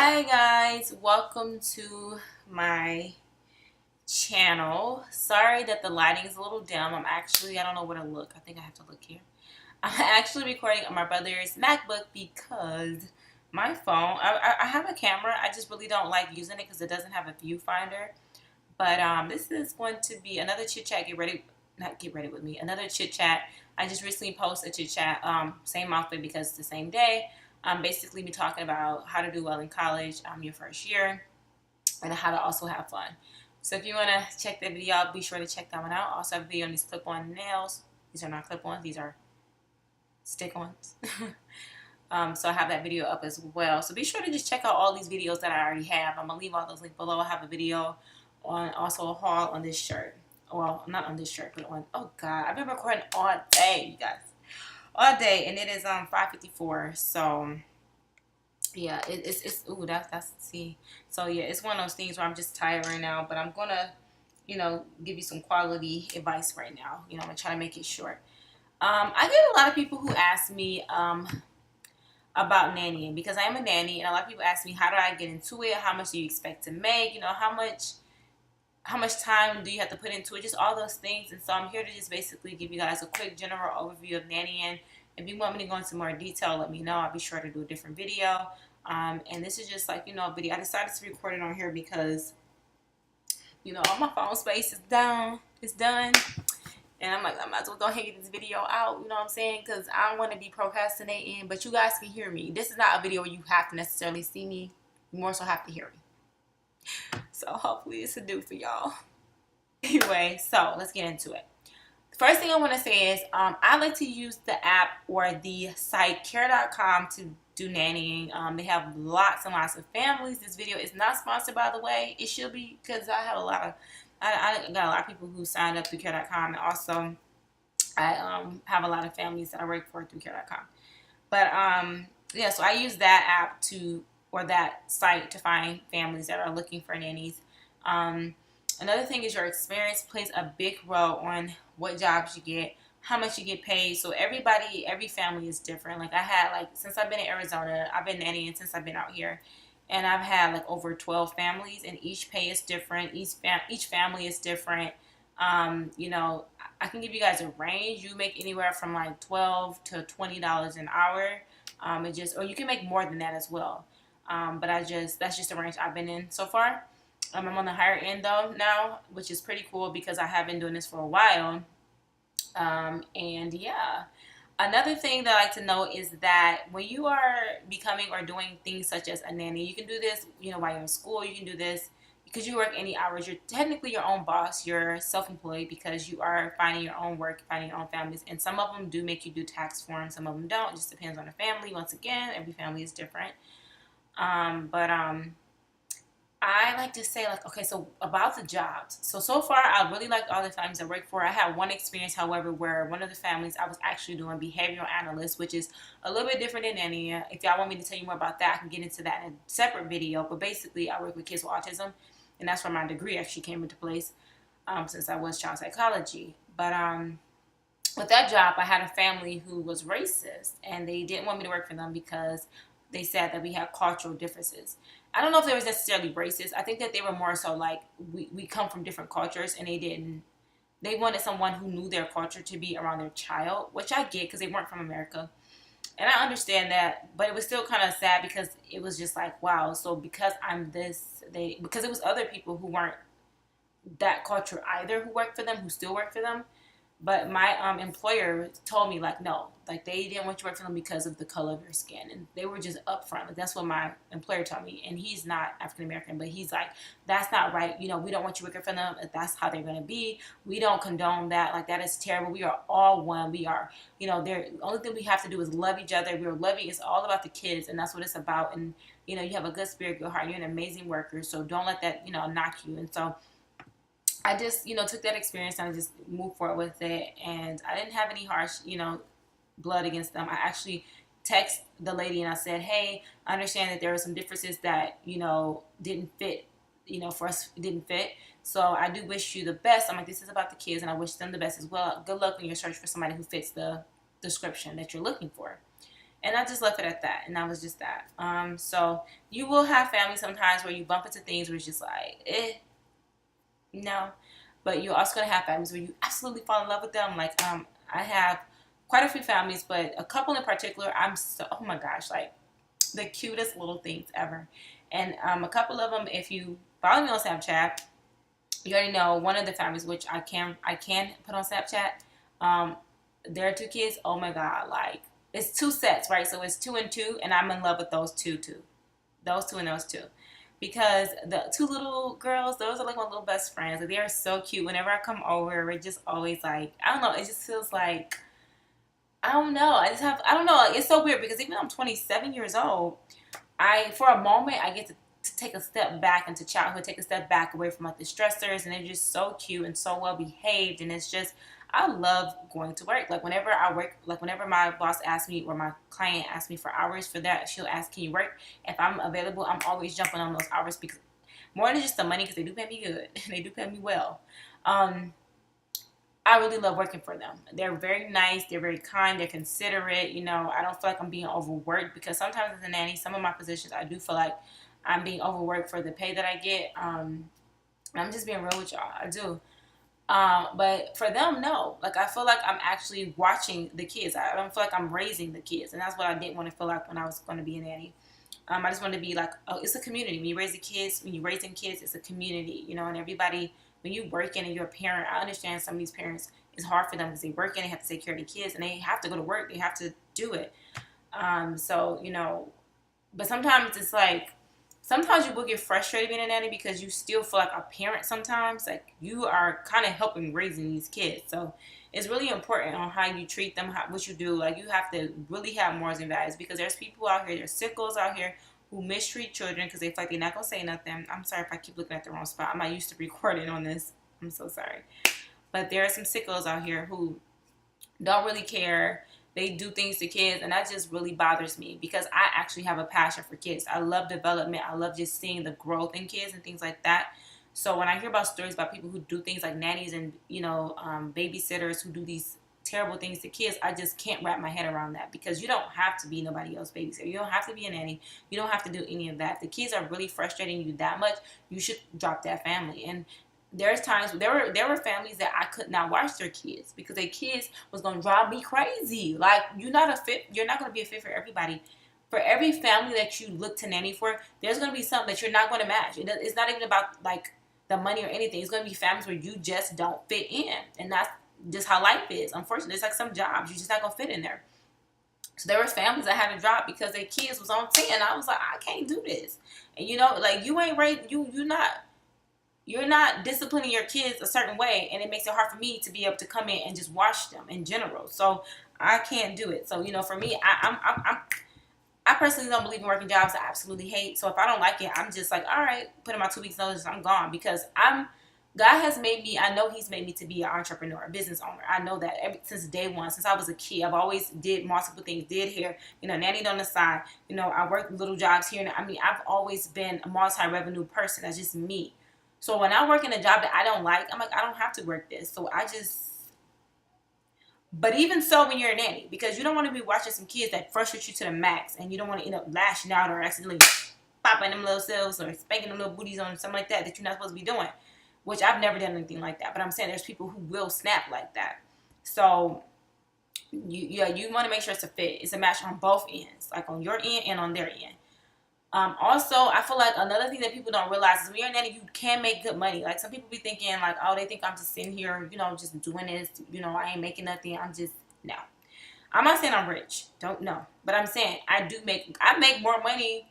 Hi guys, welcome to my channel. Sorry that the lighting is a little dim. I don't know where to look. I think I have to look here. I'm actually recording on my brother's MacBook because my phone, I have a camera. I just really don't like using it because it doesn't have a viewfinder. But this is going to be another chit chat. Get ready with me. Another chit chat. I just recently posted a chit chat, same outfit because it's the same day. Basically, be talking about how to do well in college, your first year, and how to also have fun. So if you want to check that video out, be sure to check that one out. Also, have a video on these clip-on nails. These are not clip-ons; these are stick-ons. So I have that video up as well. So be sure to just check out all these videos that I already have. I'm gonna leave all those links below. I have a video on also a haul on this shirt. Well, not on this shirt, but on, oh God, I've been recording all day, you guys. All day, and it is 5:54. So yeah, it's ooh, that's see. So yeah, it's one of those things where I'm just tired right now, but I'm gonna, give you some quality advice right now. I'm gonna try to make it short. I get a lot of people who ask me about nannying because I am a nanny, and a lot of people ask me, how do I get into it? How much do you expect to make? How much time do you have to put into it? Just all those things. And so I'm here to just basically give you guys a quick general overview of nannying. If you want me to go into more detail, let me know. I'll be sure to do a different video. And this is just like, a video. I decided to record it on here because, all my phone space is down. It's done. And I'm like, I might as well go ahead and get this video out, you know what I'm saying? Because I don't want to be procrastinating, but you guys can hear me. This is not a video where you have to necessarily see me. You more so have to hear me. So hopefully it's a do for y'all. Anyway, so let's get into it. The first thing I want to say is I like to use the app or the site care.com to do nannying. They have lots and lots of families. This video is not sponsored, by the way. It should be because I got a lot of people who signed up through care.com, and also I have a lot of families that I work for through care.com. But yeah, so I use that app or that site to find families that are looking for nannies. Another thing is your experience plays a big role on what jobs you get, how much you get paid. So every family is different. Like since I've been in Arizona, I've been nannying since I've been out here. And I've had like over 12 families, and each pay is different. Each family is different. I can give you guys a range. You make anywhere from like $12 to $20 an hour. Or you can make more than that as well. But that's just the range I've been in so far. I'm on the higher end though now, which is pretty cool because I have been doing this for a while. And yeah. Another thing that I like to know is that when you are becoming or doing things such as a nanny, you can do this, while you're in school. You can do this because you work any hours. You're technically your own boss. You're self-employed because you are finding your own work, finding your own families. And some of them do make you do tax forms. Some of them don't. It just depends on the family. Once again, every family is different. But I like to say, like, okay, so about the jobs. So far, I really like all the families I work for. I had one experience, however, where one of the families I was actually doing behavioral analyst, which is a little bit different than nanny. If y'all want me to tell you more about that, I can get into that in a separate video. But basically, I work with kids with autism, and that's where my degree actually came into place, since I was child psychology. But with that job, I had a family who was racist, and they didn't want me to work for them because they said that we had cultural differences. I don't know if they was necessarily racist. I think that they were more so like we come from different cultures, and they wanted someone who knew their culture to be around their child, which I get because they weren't from America. And I understand that, but it was still kind of sad because it was just like, wow, so because I'm this, because it was other people who weren't that culture either who worked for them, who still work for them. But my employer told me, like, no, like, they didn't want you to work for them because of the color of your skin. And they were just upfront. Like, that's what my employer told me. And he's not African-American, but he's like, that's not right. We don't want you working for them. That's how they're going to be. We don't condone that. Like, that is terrible. We are all one. We are, the only thing we have to do is love each other. We're loving. It's all about the kids, and that's what it's about. And, you have a good spirit, good heart. You're an amazing worker. So don't let that, knock you. And so I just, took that experience and I just moved forward with it. And I didn't have any harsh, blood against them. I actually texted the lady and I said, hey, I understand that there were some differences that, didn't fit, for us, it didn't fit. So I do wish you the best. I'm like, this is about the kids, and I wish them the best as well. Good luck when you're searching for somebody who fits the description that you're looking for. And I just left it at that, and that was just that. So you will have family sometimes where you bump into things where it's just like, no. But you're also gonna have families where you absolutely fall in love with them. Like, I have quite a few families, but a couple in particular, I'm so, oh my gosh, like the cutest little things ever. And a couple of them, if you follow me on Snapchat, you already know one of the families, which I can put on Snapchat. Um, there are two kids. Oh my god, like it's two sets, right? So it's two and two, and I'm in love with those two, those two and those two, because the two little girls, those are like my little best friends. Like, they are so cute. Whenever I come over, it just always like, I don't know. It just feels like, I don't know. I don't know. Like, it's so weird because even though I'm 27 years old, for a moment, I get to take a step back into childhood, take a step back away from like the stressors, and they're just so cute and so well behaved. And it's just, I love going to work. Like, whenever I work, like whenever my boss asks me or my client asks me for hours for that, she'll ask, can you work? If I'm available, I'm always jumping on those hours, because more than just the money, because they do pay me good. They do pay me well. Um, I really love working for them. They're very nice. They're very kind. They're considerate. I don't feel like I'm being overworked, because sometimes as a nanny, some of my positions, I do feel like I'm being overworked for the pay that I get. I'm just being real with y'all. I do. But for them, no. Like, I feel like I'm actually watching the kids. I don't feel like I'm raising the kids. And that's what I didn't want to feel like when I was going to be a nanny. I just wanted to be like, oh, it's a community. When you raise the kids, when you're raising kids, it's a community, and everybody, when you work in and you're a parent, I understand some of these parents, it's hard for them because they work in, they have to take care of the kids, and they have to go to work. They have to do it. So, but sometimes it's like, sometimes you will get frustrated being a nanny because you still feel like a parent sometimes. Like, you are kind of helping raising these kids. So it's really important on how you treat them, what you do. Like, you have to really have morals and values, because there's people out here, there's sickos out here who mistreat children because they feel like they're not going to say nothing. I'm sorry if I keep looking at the wrong spot. I'm not used to recording on this. I'm so sorry. But there are some sickos out here who don't really care. They do things to kids, and that just really bothers me, because I actually have a passion for kids. I love development. I love just seeing the growth in kids and things like that. So when I hear about stories about people who do things like nannies and babysitters who do these terrible things to kids, I just can't wrap my head around that, because you don't have to be nobody else's babysitter. You don't have to be a nanny. You don't have to do any of that. If the kids are really frustrating you that much, you should drop that family. And there's times there were families that I could not watch their kids, because their kids was gonna drive me crazy. Like, you're not gonna be a fit for everybody. For every family that you look to nanny for, there's gonna be something that you're not gonna match. It's not even about like the money or anything. It's gonna be families where you just don't fit in, and that's just how life is. Unfortunately, it's like some jobs you're just not gonna fit in there. So there were families I had to drop because their kids was on 10. I was like, I can't do this. And like, you ain't right. You're not disciplining your kids a certain way, and it makes it hard for me to be able to come in and just watch them in general. So I can't do it. So for me, I personally don't believe in working jobs I absolutely hate. So if I don't like it, I'm just like, all right, put in my 2 weeks notice, I'm gone, because God has made me. I know He's made me to be an entrepreneur, a business owner. I know that since day one, since I was a kid. I've always did multiple things. Did hair, nannied on the side. I worked little jobs here. I mean, I've always been a multi-revenue person. That's just me. So when I work in a job that I don't like, I'm like, I don't have to work this. So but even so, when you're a nanny, because you don't want to be watching some kids that frustrate you to the max, and you don't want to end up lashing out or accidentally popping them little selves or spanking them little booties on something like that you're not supposed to be doing, which I've never done anything like that. But I'm saying there's people who will snap like that. So you want to make sure it's a fit. It's a match on both ends, like on your end and on their end. Also, I feel like another thing that people don't realize is when you're a nanny, you can make good money. Like, some people be thinking like, oh, they think I'm just sitting here, just doing this, I ain't making nothing. No. I'm not saying I'm rich. Don't know. But I'm saying I make more money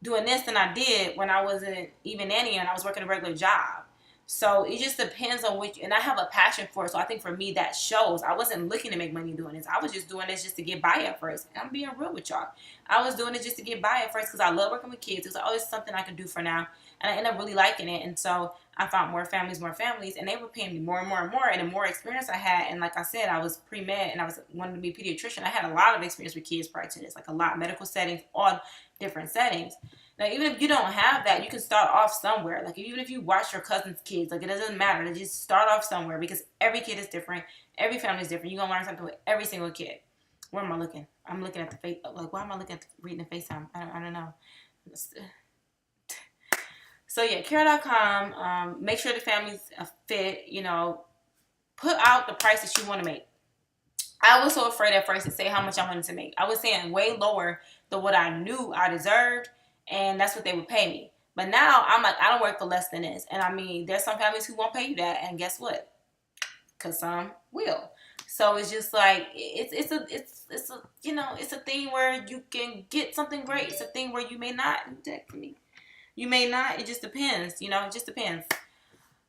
doing this than I did when I wasn't even nanny and I was working a regular job. So it just depends on and I have a passion for it. So I think for me that shows. I wasn't looking to make money doing this. I was just doing this just to get by at first. And I'm being real with y'all. I was doing it just to get by at first because I love working with kids. It was always something I could do for now. And I ended up really liking it. And so I found more families, and they were paying me more and more and more. And the more experience I had, and like I said, I was pre-med and I wanted to be a pediatrician. I had a lot of experience with kids prior to this, like a lot, medical settings, all different settings. Now, even if you don't have that, you can start off somewhere. Like, even if you watch your cousin's kids, like, it doesn't matter. Just start off somewhere, because every kid is different. Every family is different. You're going to learn something with every single kid. Where am I looking? I'm looking at the face. Like, why am I looking at reading the FaceTime? I don't know. So yeah, care.com. Make sure the family's a fit. You know, put out the price that you want to make. I was so afraid at first to say how much I wanted to make. I was saying way lower than what I knew I deserved, and that's what they would pay me. But now I'm like, I don't work for less than this. And I mean, there's some families who won't pay you that, and guess what? Because some will. So it's just like it's a you know, it's a thing where you can get something great. It's a thing where you may not. You may not. It just depends. You know, it just depends.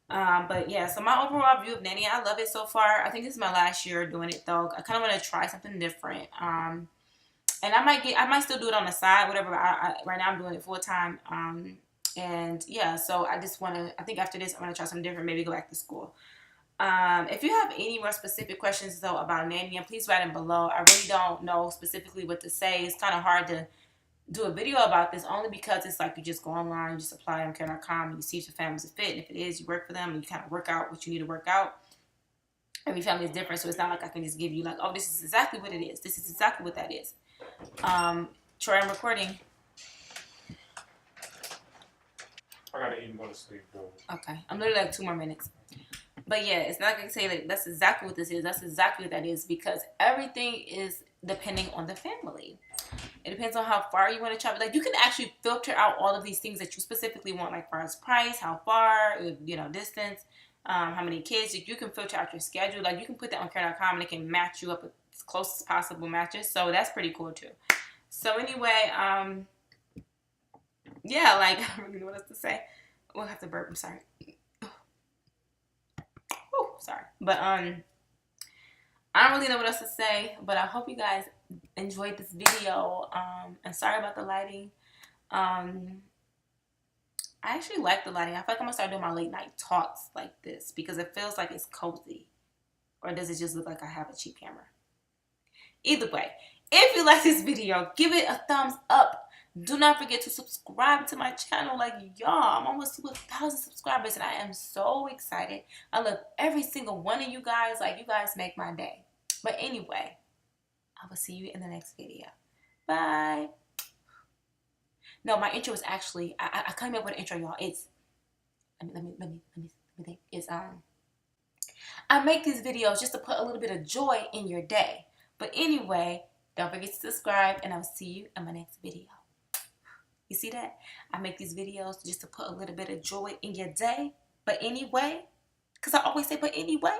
But yeah, so my overall view of Nanny, I love it so far. I think this is my last year doing it though. I kind of want to try something different. And I might still do it on the side, whatever. Right now I'm doing it full time. And yeah, so I just want to. I think after this, I'm gonna try something different. Maybe go back to school. If you have any more specific questions though about Nanny, please write them below. I really don't know specifically what to say. It's kind of hard to do a video about this only because it's like you just go online, you just apply on care.com, and you see if your family's a fit. And if it is, you work for them and you kind of work out what you need to work out. Every family is different, so it's not like I can just give you like, oh, this is exactly what it is. This is exactly what that is. Troy, I'm recording. I gotta eat and go to sleep, bro. Okay, I'm literally like 2 more minutes. But yeah, it's not gonna say like that's exactly what this is. That's exactly what that is because everything is depending on the family. It depends on how far you want to travel. Like you can actually filter out all of these things that you specifically want, like far as price, how far, you know, distance, how many kids. You can filter out your schedule. Like you can put that on care.com and it can match you up with as close as possible matches. So that's pretty cool too. So anyway, yeah, like I don't really know what else to say. We'll have to burp. I'm sorry. Oh, sorry. But I don't really know what else to say. But I hope you guys enjoyed this video. And sorry about the lighting. I actually like the lighting. I feel like I'm gonna start doing my late night talks like this because it feels like it's cozy. Or does it just look like I have a cheap camera? Either way, if you like this video, give it a thumbs up. Do not forget to subscribe to my channel. Like, y'all, I'm almost to 1,000 subscribers, and I am so excited. I love every single one of you guys. Like, you guys make my day. But anyway, I will see you in the next video. Bye. No, my intro is actually, I came up with an intro, y'all. It's, let me think. It's, I make these videos just to put a little bit of joy in your day. But anyway, don't forget to subscribe, and I'll see you in my next video. You see that? I make these videos just to put a little bit of joy in your day. But anyway, because I always say, but anyway.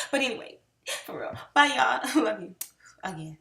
But anyway, for real. Bye, y'all. Love you. Again.